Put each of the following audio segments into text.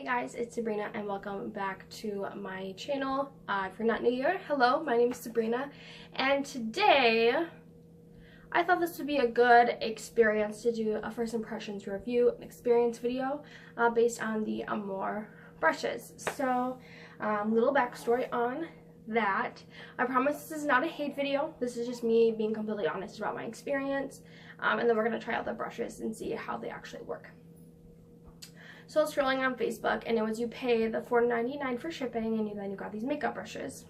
guys, it's Sabrina and welcome back to my channel. If you're not new here, hello, my name is Sabrina, and today I thought this would be a good experience to do a first impressions review, an experience video based on the Amour brushes. So, little backstory on that. I promise this is not a hate video. This is just me being completely honest about my experience, and then we're going to try out the brushes and see how they actually work. So I was scrolling on Facebook, and it was you pay the $4.99 for shipping, and then you got these makeup brushes.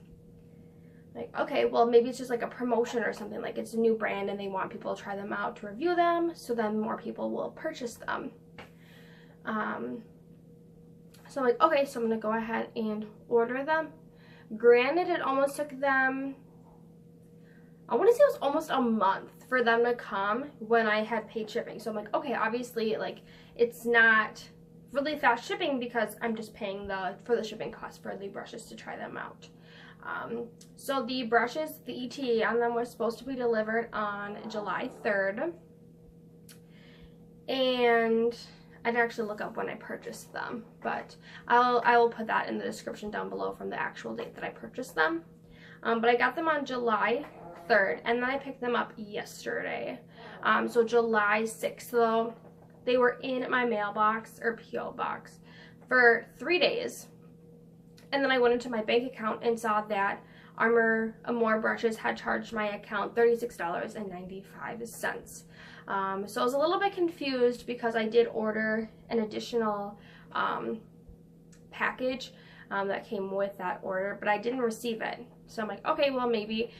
Like, okay, well, maybe it's just like a promotion or something, like it's a new brand and they want people to try them out to review them, so then more people will purchase them. So I'm like, okay, so I'm gonna go ahead and order them. Granted, it almost took them, I want to say it was almost a month for them to come when I had paid shipping. So I'm like, okay, obviously, like, it's not really fast shipping because I'm just paying for the shipping cost for the brushes to try them out. So the brushes, the ETA on them was supposed to be delivered on July 3rd, and I didn't actually look up when I purchased them, but I will put that in the description down below from the actual date that I purchased them. But I got them on July 3rd, and then I picked them up yesterday. So July 6th, though, they were in my mailbox or P.O. box for 3 days. And then I went into my bank account and saw that Amour brushes had charged my account $36.95. So I was a little bit confused because I did order an additional package that came with that order, but I didn't receive it. So I'm like, okay, well, maybe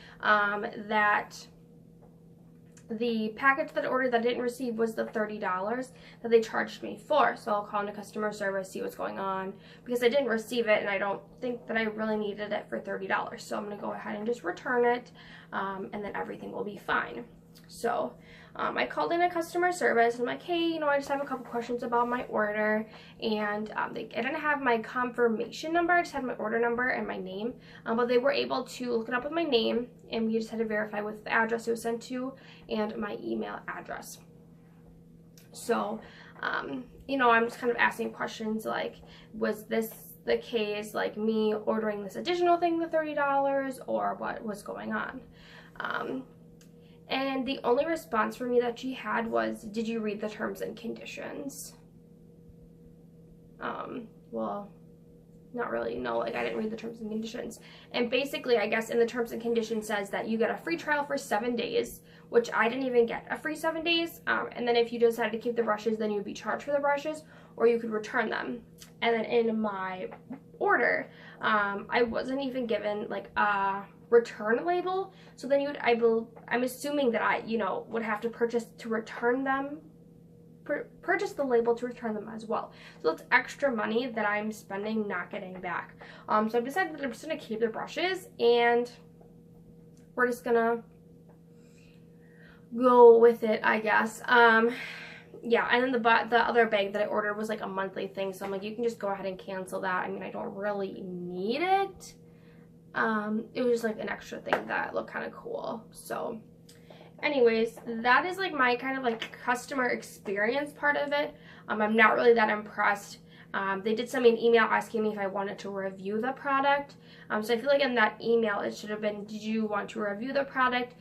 the package that I ordered that I didn't receive was the $30 that they charged me for. So I'll call into customer service, see what's going on, because I didn't receive it and I don't think that I really needed it for $30. So I'm going to go ahead and just return it, and then everything will be fine. So I called in a customer service and I'm like, hey, you know, I just have a couple questions about my order, and I didn't have my confirmation number, I just had my order number and my name, but they were able to look it up with my name, and we just had to verify with the address it was sent to and my email address. So, you know, I'm just kind of asking questions like, was this the case, like me ordering this additional thing, the $30, or what was going on? And the only response for me that she had was, did you read the terms and conditions? Well, not really, no, like I didn't read the terms and conditions. And basically, I guess in the terms and conditions says that you get a free trial for 7 days, which I didn't even get a free 7 days. And then if you decided to keep the brushes, then you would be charged for the brushes, or you could return them. And then in my order, I wasn't even given like a return label, so then you would, I'm assuming that I, you know, would have to purchase to return them, purchase the label to return them as well. So it's extra money that I'm spending not getting back. So I've decided that I'm just gonna keep the brushes, and we're just gonna go with it, I guess. Yeah, and then the other bag that I ordered was like a monthly thing, so I'm like, you can just go ahead and cancel that. I mean, I don't really need it. It was just like an extra thing that looked kind of cool. So anyways, that is like my kind of like customer experience part of it. I'm not really that impressed. They did send me an email asking me if I wanted to review the product. So I feel like in that email it should have been, did you want to review the product?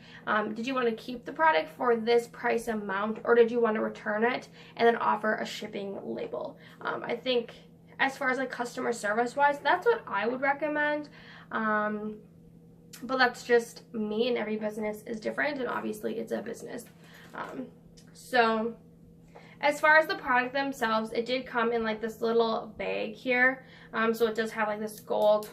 Did you want to keep the product for this price amount, or did you want to return it and then offer a shipping label? I think as far as like customer service wise, that's what I would recommend. But that's just me, and every business is different, and obviously it's a business. So as far as the product themselves, it did come in like this little bag here. So it does have like this gold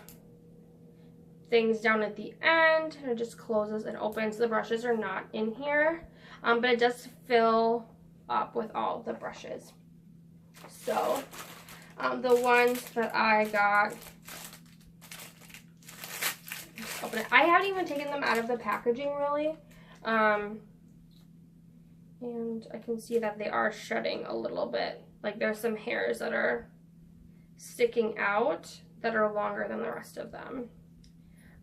things down at the end, and it just closes and opens. The brushes are not in here, but it does fill up with all the brushes. So the ones that I got, open it. I haven't even taken them out of the packaging really, and I can see that they are shedding a little bit. Like there's some hairs that are sticking out that are longer than the rest of them.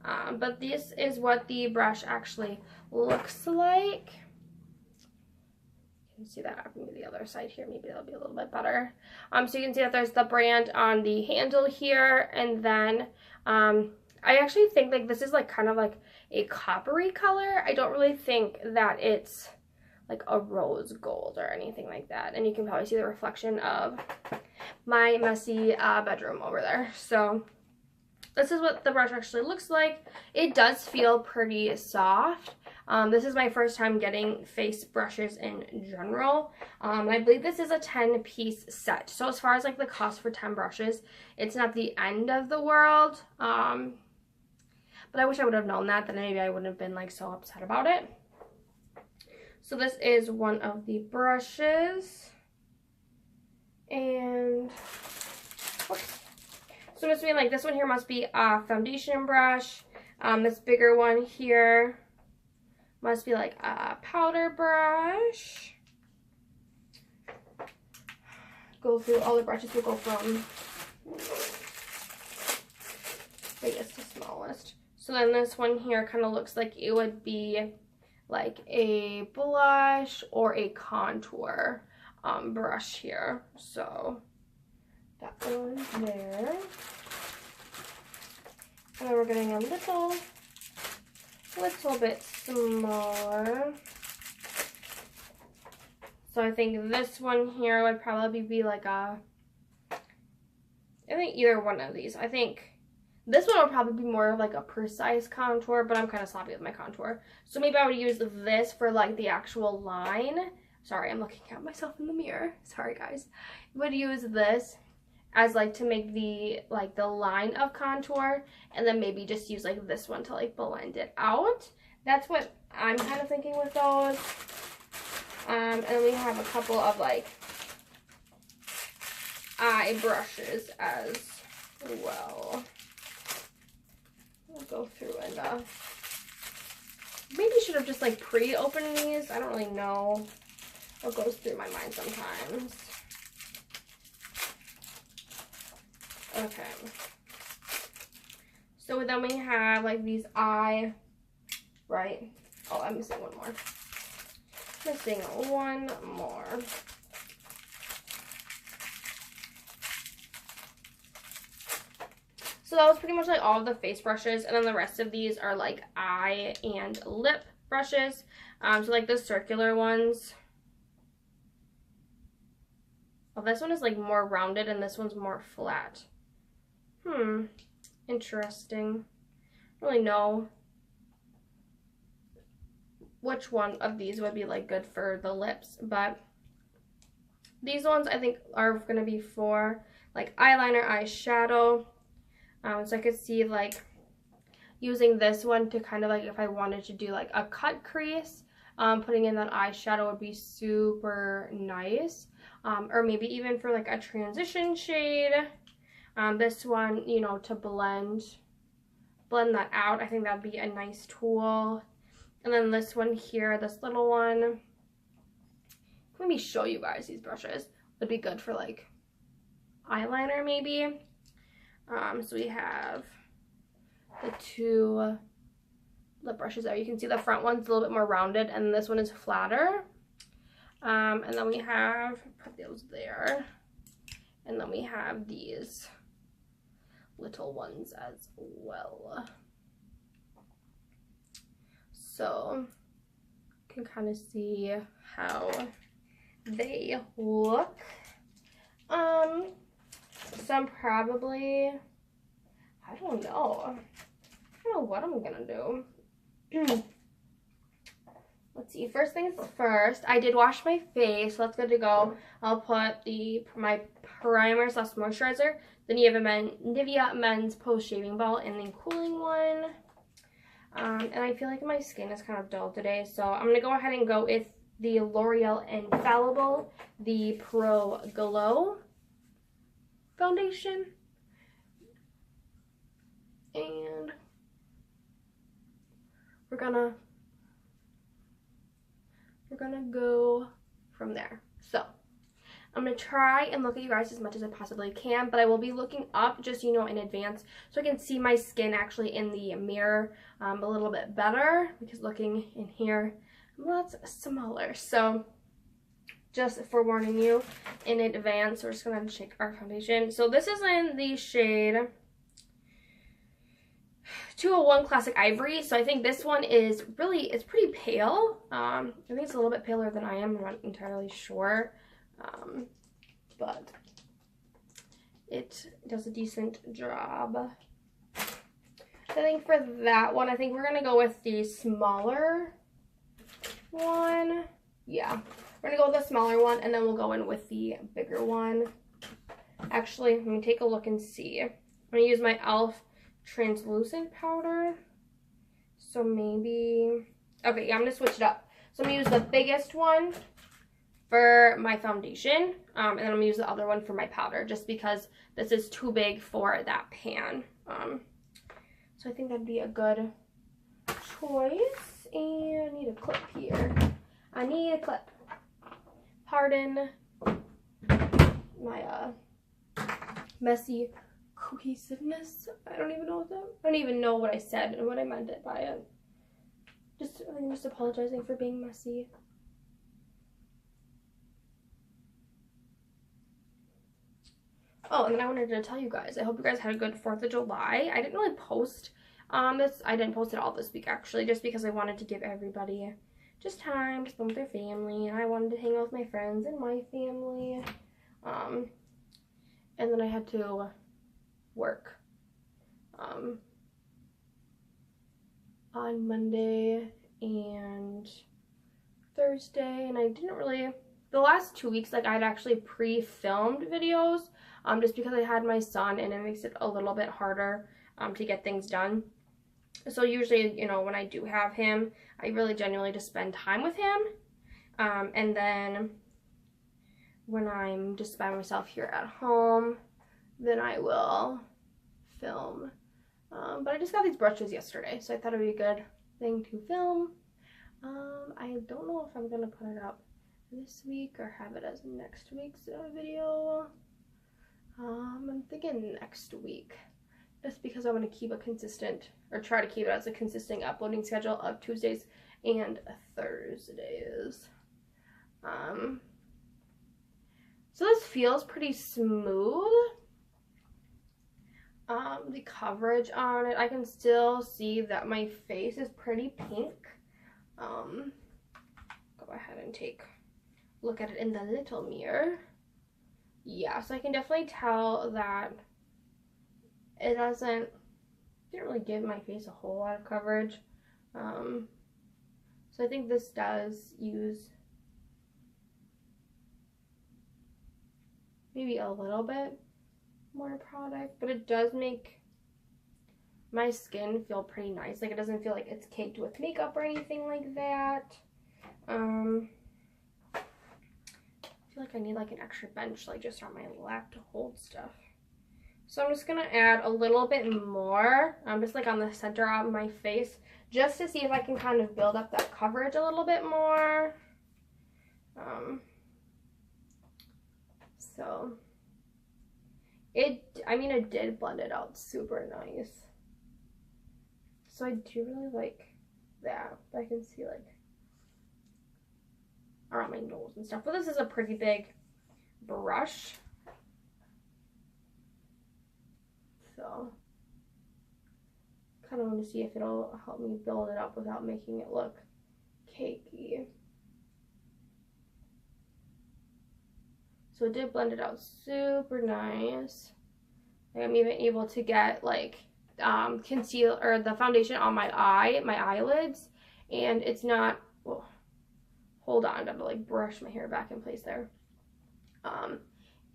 But this is what the brush actually looks like. can see that. Maybe the other side here, maybe that'll be a little bit better. So you can see that there's the brand on the handle here, and then I actually think like this is like kind of like a coppery color. I don't really think that it's like a rose gold or anything like that. And you can probably see the reflection of my messy bedroom over there. So this is what the brush actually looks like. It does feel pretty soft. This is my first time getting face brushes in general. I believe this is a 10-piece set. So as far as like the cost for 10 brushes, it's not the end of the world. But I wish I would have known that, then maybe I wouldn't have been like so upset about it. So this is one of the brushes. And whoops. So I'm assuming like this one here must be a foundation brush. This bigger one here must be like a powder brush. Go through all the brushes. We'll go from biggest to smallest. So then this one here kind of looks like it would be like a blush or a contour brush here. So that one there. And then we're getting a little bit smaller. So I think this one here would probably be like I think either one of these. I think this one would probably be more of like a precise contour, but I'm kind of sloppy with my contour. So maybe I would use this for like the actual line. Sorry, I'm looking at myself in the mirror. Sorry, guys. I would use this as like to make the line of contour, and then maybe just use like this one to like blend it out. That's what I'm kind of thinking with those. And then we have a couple of like eye brushes as well. I'll go through and maybe should have just like pre-opened these. I don't really know what goes through my mind sometimes. Okay. So then we have like these eye, right? Oh, I'm missing one more. Missing one more. So that was pretty much like all of the face brushes, and then the rest of these are like eye and lip brushes. So like the circular ones. Oh, this one is like more rounded and this one's more flat. Interesting. I don't really know which one of these would be like good for the lips, but these ones I think are gonna be for like eyeliner, eyeshadow. So I could see like using this one to kind of like if I wanted to do like a cut crease, putting in that eyeshadow would be super nice. Or maybe even for like a transition shade. This one, you know, to blend that out. I think that'd be a nice tool. And then this one here, this little one. Let me show you guys these brushes. Would be good for like eyeliner maybe. So we have the two lip brushes there. You can see the front one's a little bit more rounded and this one is flatter. And then we have, put those there. And then we have these little ones as well. So you can kind of see how they look. So I'm probably, I don't know what I'm gonna do. Let's see, first things first, I did wash my face, so that's good to go. I'll put my primer / moisturizer, the Nivea Men's Post Shaving Ball, and the cooling one. And I feel like my skin is kind of dull today, so I'm going to go ahead and go with the L'Oreal Infallible, the Pro Glow foundation. And we're gonna go from there. So I'm gonna try and look at you guys as much as I possibly can, but I will be looking up just, you know, in advance so I can see my skin actually in the mirror a little bit better, because looking in here I'm a lot smaller. So just for warning you in advance. We're just gonna shake our foundation. So this is in the shade 201 Classic Ivory. So I think this one is really, it's pretty pale. I think it's a little bit paler than I am. I'm not entirely sure. But it does a decent job. I think for that one, I think we're gonna go with the smaller one. Yeah, we're gonna go with the smaller one, and then we'll go in with the bigger one. Actually, let me take a look and see. I'm gonna use my e.l.f. translucent powder. So maybe, okay, yeah, I'm gonna switch it up. So I'm gonna use the biggest one for my foundation, and then I'm gonna use the other one for my powder, just because this is too big for that pan. So I think that'd be a good choice. And I need a clip here. I need a clip. Pardon my messy cohesiveness. I don't even know what I said and what I meant it by it. I'm just apologizing for being messy. Oh, and then I wanted to tell you guys, I hope you guys had a good 4th of July. I didn't really post this. I didn't post it all this week, actually, just because I wanted to give everybody just time to spend with their family, and I wanted to hang out with my friends and my family. And then I had to work on Monday and Thursday, and I didn't really, the last 2 weeks, like, I'd actually pre-filmed videos, just because I had my son, and it makes it a little bit harder to get things done. So usually, you know, when I do have him, I really genuinely just spend time with him. And then when I'm just by myself here at home, then I will film. But I just got these brushes yesterday, so I thought it would be a good thing to film. I don't know if I'm going to put it up this week or have it as next week's video. I'm thinking next week, just because I want to keep a consistent, or try to keep it as a consistent uploading schedule of Tuesdays and Thursdays. So this feels pretty smooth. The coverage on it, I can still see that my face is pretty pink. Go ahead and take a look at it in the little mirror. Yeah, so I can definitely tell that it didn't really give my face a whole lot of coverage. So I think this does use maybe a little bit more product, but it does make my skin feel pretty nice. Like, it doesn't feel like it's caked with makeup or anything like that. I feel like I need like an extra bench, like just on my lap to hold stuff. So I'm just gonna add a little bit more, just like on the center of my face, just to see if I can kind of build up that coverage a little bit more. So it did blend it out super nice. So I do really like that. I can see like around my nose and stuff. But this is a pretty big brush. So kind of want to see if it'll help me build it up without making it look cakey. So it did blend it out super nice. I'm even able to get like conceal or the foundation on my eyelids, and it's not, well, hold on, I gotta like brush my hair back in place there. And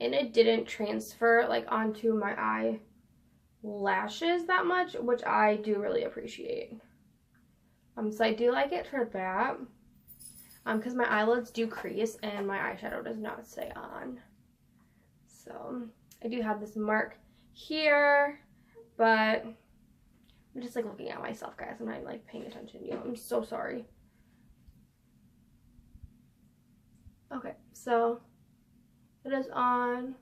it didn't transfer like onto my eyelashes that much, which I do really appreciate. So I do like it for that. Because my eyelids do crease and my eyeshadow does not stay on. So I do have this mark here, but I'm just like looking at myself, guys. I'm not like paying attention to you. I'm so sorry. Okay, so it is on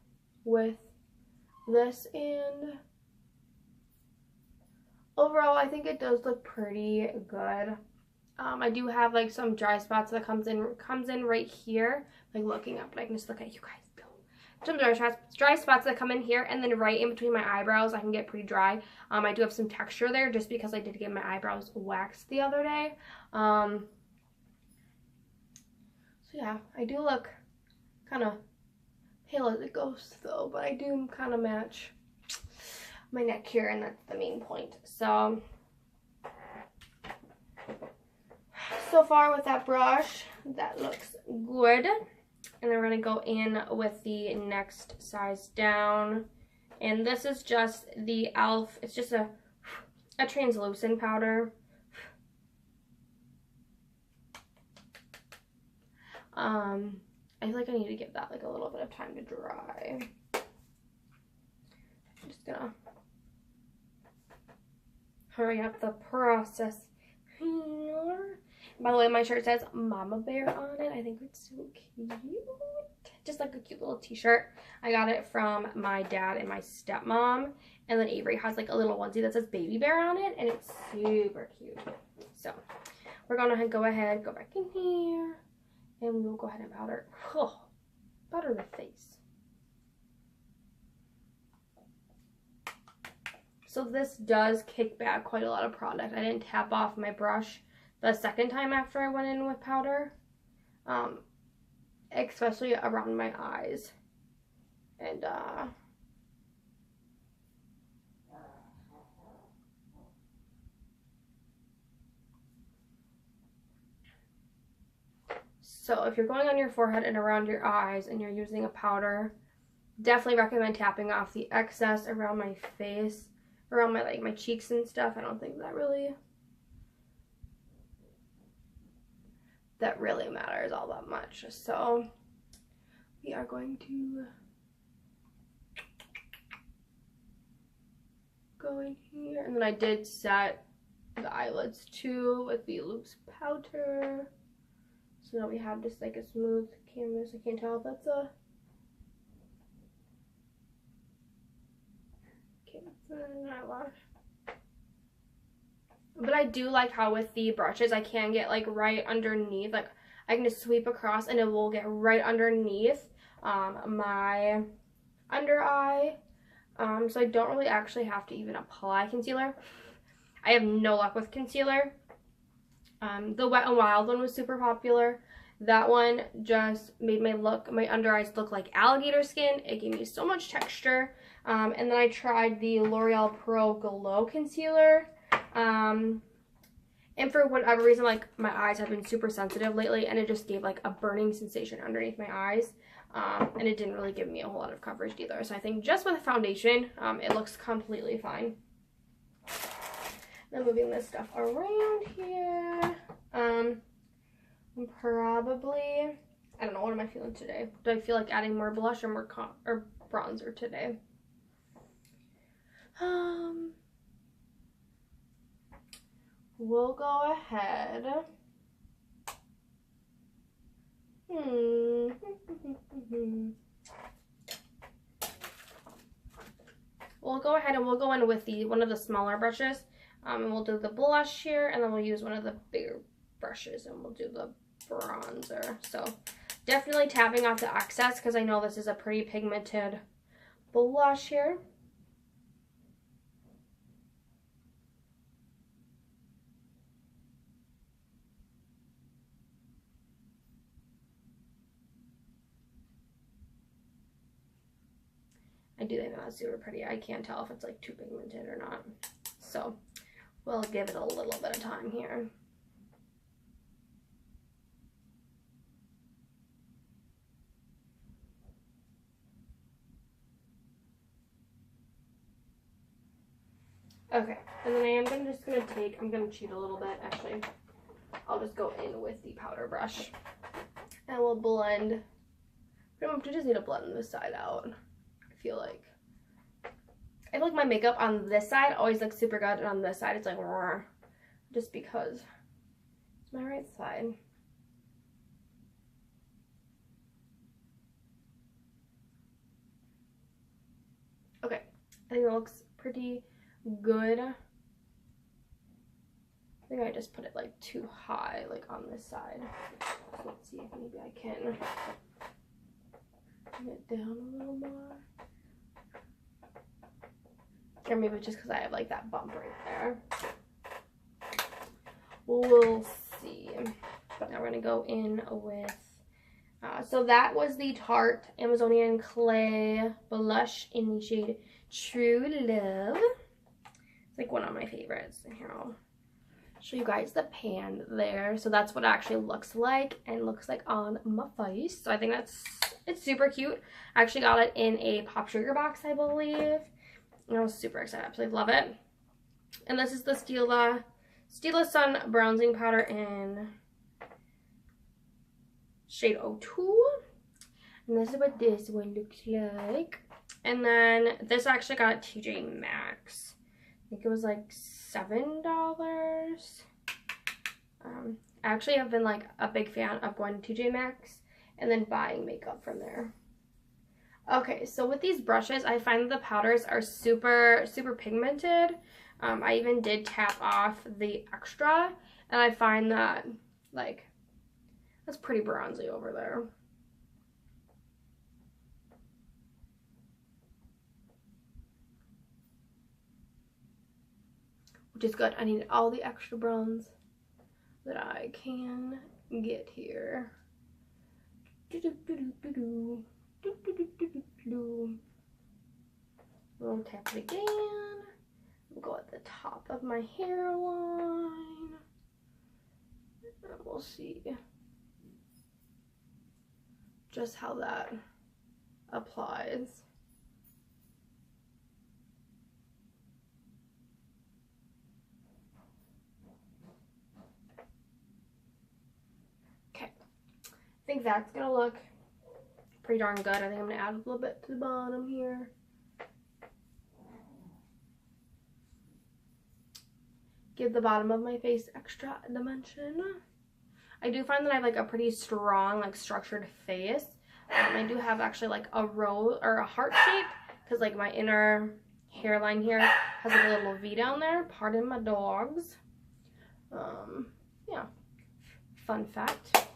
with this, and overall I think it does look pretty good. I do have like some dry spots that comes in right here, like looking up, but I can just look at you guys. Some dry spots that come in here, and then right in between my eyebrows I can get pretty dry. I do have some texture there just because I did get my eyebrows waxed the other day. So yeah, I do look kind of pale as it goes though, but I do kind of match my neck here, and that's the main point. So far with that brush, that looks good. And then we're going to go in with the next size down. And this is just the e.l.f. It's just a translucent powder. I feel like I need to give that like a little bit of time to dry. I'm just going to hurry up the process here. By the way, my shirt says Mama Bear on it. I think it's so cute. Just like a cute little t-shirt. I got it from my dad and my stepmom. And then Avery has like a little onesie that says Baby Bear on it. And it's super cute. So we're going to go ahead, go back in here. And we will go ahead and powder the face. So this does kick back quite a lot of product. I didn't tap off my brush the second time after I went in with powder, especially around my eyes. And so if you're going on your forehead and around your eyes and you're using a powder, definitely recommend tapping off the excess around my face, around my my cheeks and stuff. I don't think that really matters all that much. So we are going to go in here, and then I did set the eyelids too with the loose powder, so now we have just like a smooth canvas. I can't tell if that's a eyelash. But I do like how with the brushes I can get like right underneath, like I can just sweep across and it will get right underneath my under eye. So I don't really actually have to even apply concealer. I have no luck with concealer. The Wet n Wild one was super popular. That one just made my under eyes look like alligator skin. It gave me so much texture. And then I tried the L'Oreal Pro Glow Concealer. And for whatever reason, like my eyes have been super sensitive lately, and it just gave like a burning sensation underneath my eyes. And it didn't really give me a whole lot of coverage either. So I think just with foundation, it looks completely fine. Now moving this stuff around here. Probably, I don't know, what am I feeling today? Do I feel like adding more blush or more bronzer today? We'll go ahead. We'll go ahead and we'll go in with one of the smaller brushes. And we'll do the blush here, and then we'll use one of the bigger brushes and we'll do the bronzer. So definitely tapping off the excess because I know this is a pretty pigmented blush here. I do think that's super pretty. I can't tell if it's like too pigmented or not. So we'll give it a little bit of time here. Okay, and then I'm gonna cheat a little bit actually. I'll just go in with the powder brush and we'll blend. We just need to blend this side out. I feel like my makeup on this side always looks super good, and on this side it's like raw, just because it's my right side. Okay, I think it looks pretty good. I think I just put it like too high, like on this side. So let's see if maybe I can bring it down a little more. Or maybe just because I have like that bump right there. We'll see. But now we're going to go in with, so that was the Tarte Amazonian Clay Blush in the shade True Love. It's like one of my favorites. Here, I'll show you guys the pan there. So that's what it actually looks like and looks like on my face. So I think it's super cute. I actually got it in a Pop Sugar box, I believe. And I was super excited. I absolutely love it. And this is the Stila Sun Bronzing Powder in shade 02. And this is what this one looks like. And then this I actually got at TJ Maxx. I think it was like $7. I actually have been like a big fan of going to TJ Maxx and then buying makeup from there. Okay, so with these brushes, I find that the powders are super pigmented. I even did tap off the extra, and I find that like that's pretty bronzy over there. Which is good. I need all the extra bronze that I can get here. We'll tap it again. We'll go at the top of my hairline. And we'll see just how that applies. Okay, I think that's gonna look pretty darn good. I think I'm gonna add a little bit to the bottom here. Give the bottom of my face extra dimension. I do find that I have like a pretty strong, like structured face. I do have actually like a rose or a heart shape because like my inner hairline here has like a little V down there. Pardon my dogs. Yeah, fun fact.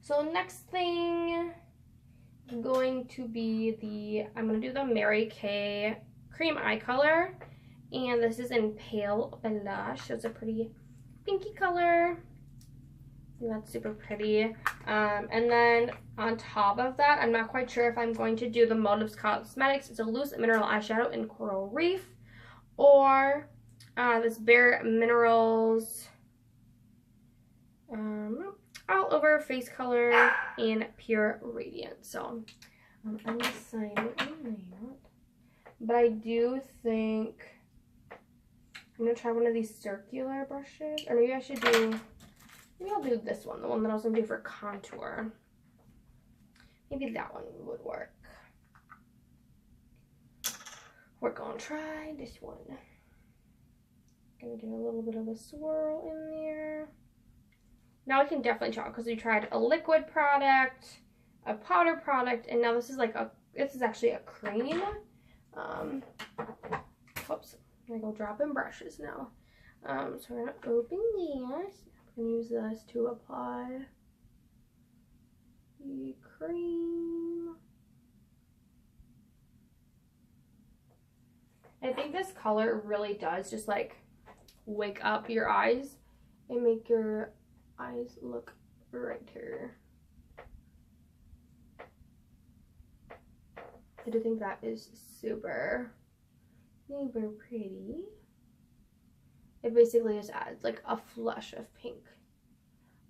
So next thing is going to be I'm going to do the Mary Kay cream eye color. And this is in Pale Blush. So it's a pretty pinky color. And that's super pretty. And then on top of that, I'm not quite sure if I'm going to do the Motives Cosmetics. It's a loose mineral eyeshadow in Coral Reef. Or this Bare Minerals all over face color in Pure Radiant. So I'm undecided on that. But I do think I'm going to try one of these circular brushes. Or maybe I should do, maybe I'll do this one. The one that I was going to do for contour. Maybe that one would work. We're going to try this one. Going to do a little bit of a swirl in there. Now I can definitely tell because we tried a liquid product, a powder product, and now this is like this is actually a cream. Whoops. I'm going to go drop in brushes now. So we're going to open this. I'm going to use this to apply the cream. I think this color really does just like wake up your eyes and make your eyes look brighter. I do think that is super pretty. It basically just adds like a flush of pink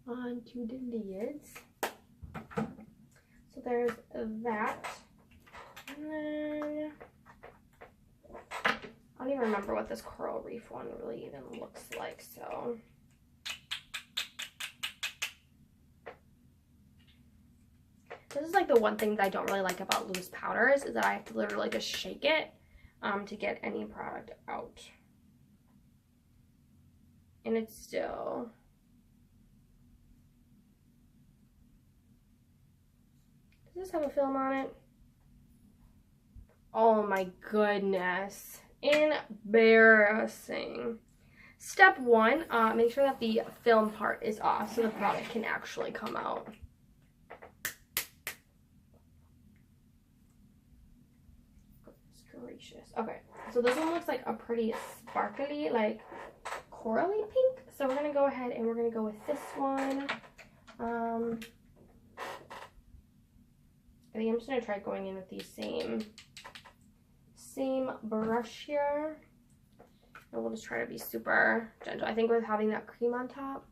onto the lids. So there's that. And then I don't even remember what this Coral Reef one really even looks like, so this is like the one thing that I don't really like about loose powders is that I have to literally just shake it to get any product out. And it's still, does this have a film on it? Oh my goodness, embarrassing. Step one, make sure that the film part is off so the product can actually come out. this. Okay, so this one looks like a pretty sparkly, like corally pink. So we're gonna go ahead and we're gonna go with this one. I think I'm just gonna try going in with the same brush here. And we'll just try to be super gentle. I think with having that cream on top,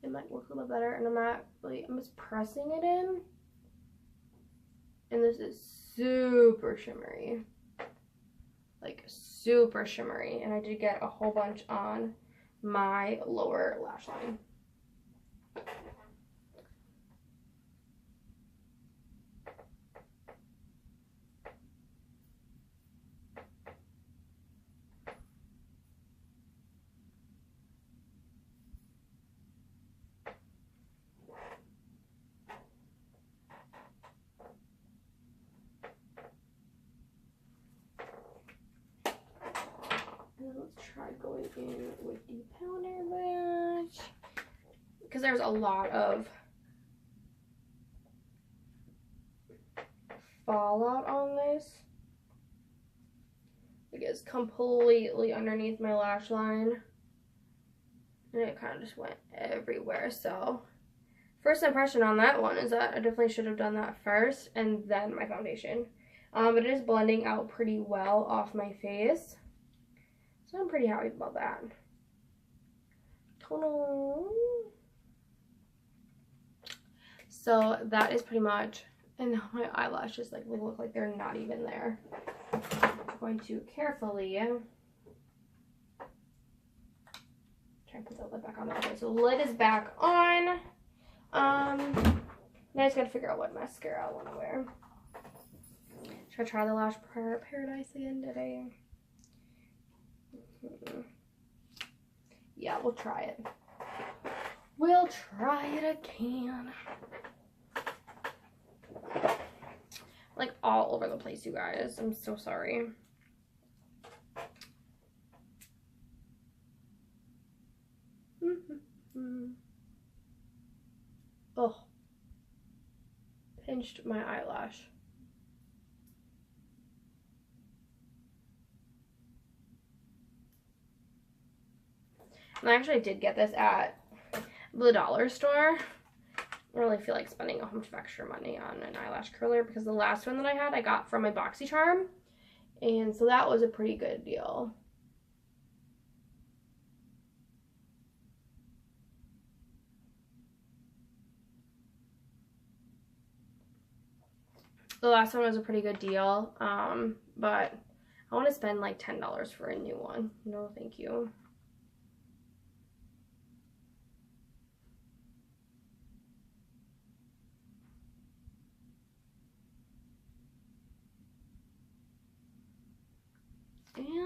it might work a little better. And I'm just pressing it in. And this is super shimmery. Like super shimmery. And I did get a whole bunch on my lower lash line. Let's try going in with the powder brush, because there's a lot of fallout on this. It gets completely underneath my lash line, and it kind of just went everywhere. So first impression on that one is that I definitely should have done that first and then my foundation. But it is blending out pretty well off my face. So I'm pretty happy about that. So that is pretty much, and now my eyelashes like look like they're not even there. I'm going to carefully try and put the lid back on. Okay, so the lid is back on. Now I just gotta figure out what mascara I want to wear. Should I try the Lash Paradise again today? Yeah, we'll try it. We'll try it again. Like all over the place, you guys. I'm so sorry. Oh. Pinched my eyelash. And I actually did get this at the dollar store. I don't really feel like spending a bunch of extra money on an eyelash curler because the last one that I had I got from my BoxyCharm. And so that was a pretty good deal. The last one was a pretty good deal, but I want to spend like $10 for a new one. No, thank you.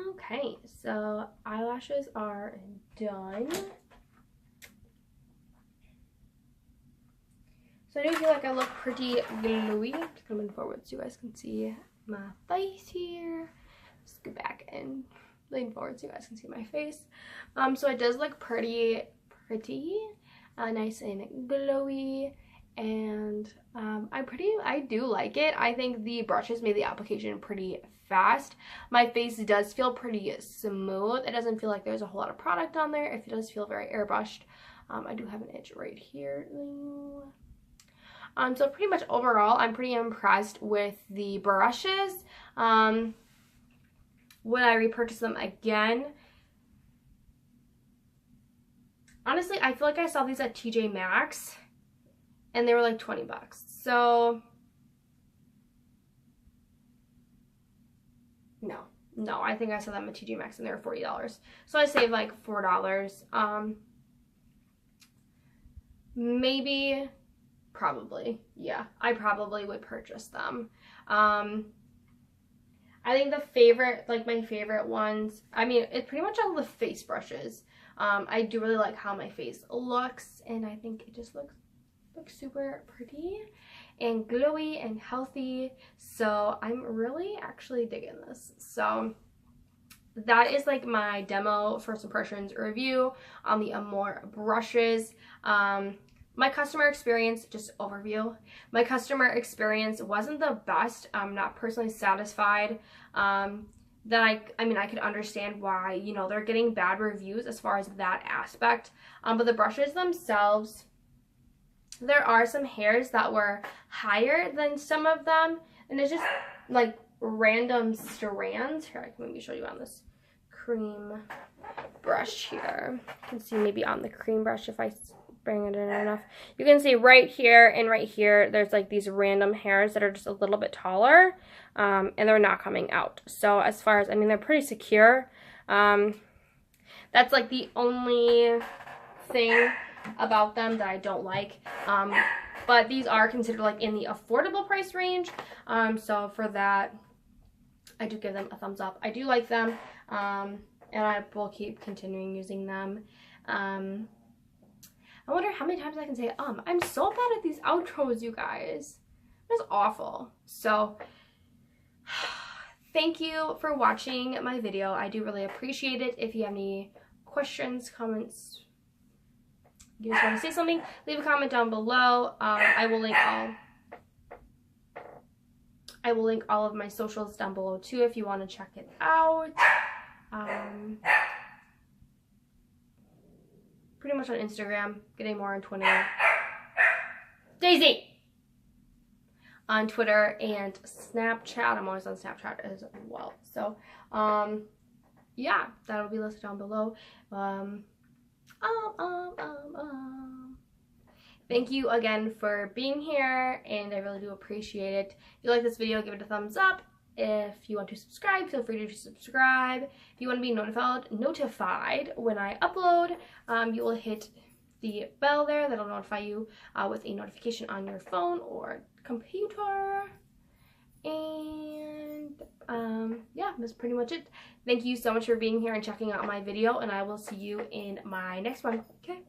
Okay, so eyelashes are done. So I do feel like I look pretty glowy. Just coming forward so you guys can see my face here. Just go back and lean forward so you guys can see my face. So it does look pretty, nice and glowy. And I do like it. I think the brushes made the application pretty fast. My face does feel pretty smooth. It doesn't feel like there's a whole lot of product on there. It does feel very airbrushed. I do have an itch right here. So pretty much overall, I'm pretty impressed with the brushes. Would I repurchase them again? Honestly, I feel like I saw these at TJ Maxx and they were like 20 bucks. So no, I think I saw them at TJ Maxx and they were $40. So I saved like $4. Maybe, probably, yeah, I probably would purchase them. I think the favorite, like my favorite ones, I mean, it's pretty much all the face brushes. I do really like how my face looks, and I think it just looks super pretty and glowy and healthy. So I'm really actually digging this. So that is like my demo first impressions review on the Amour brushes. my customer experience, just overview, my customer experience wasn't the best. I'm not personally satisfied. That I mean, I could understand why, you know, they're getting bad reviews as far as that aspect. But the brushes themselves, there are some hairs that were higher than some of them, and it's just like random strands. Here, I can maybe show you on this cream brush here. You can see maybe on the cream brush if I bring it in enough. You can see right here and right here, there's like these random hairs that are just a little bit taller, and they're not coming out. So as far as, I mean, they're pretty secure. That's like the only thing about them that I don't like. But these are considered like in the affordable price range. So for that, I do give them a thumbs up. I do like them, and I will keep continuing using them. I wonder how many times I can say, I'm so bad at these outros, you guys. That's awful. So, thank you for watching my video. I do really appreciate it. If you have any questions, comments, you just want to say something, leave a comment down below. I will link all of my socials down below too if you want to check it out. Pretty much on Instagram, getting more on Twitter. Daisy! On Twitter and Snapchat. I'm always on Snapchat as well. So, yeah, that'll be listed down below. Thank you again for being here, and I really do appreciate it. If you like this video, give it a thumbs up. If you want to subscribe, feel free to subscribe. If you want to be notified when I upload, you will hit the bell there. That'll notify you with a notification on your phone or computer. And yeah, that's pretty much it. Thank you so much for being here and checking out my video, and I will see you in my next one. Okay.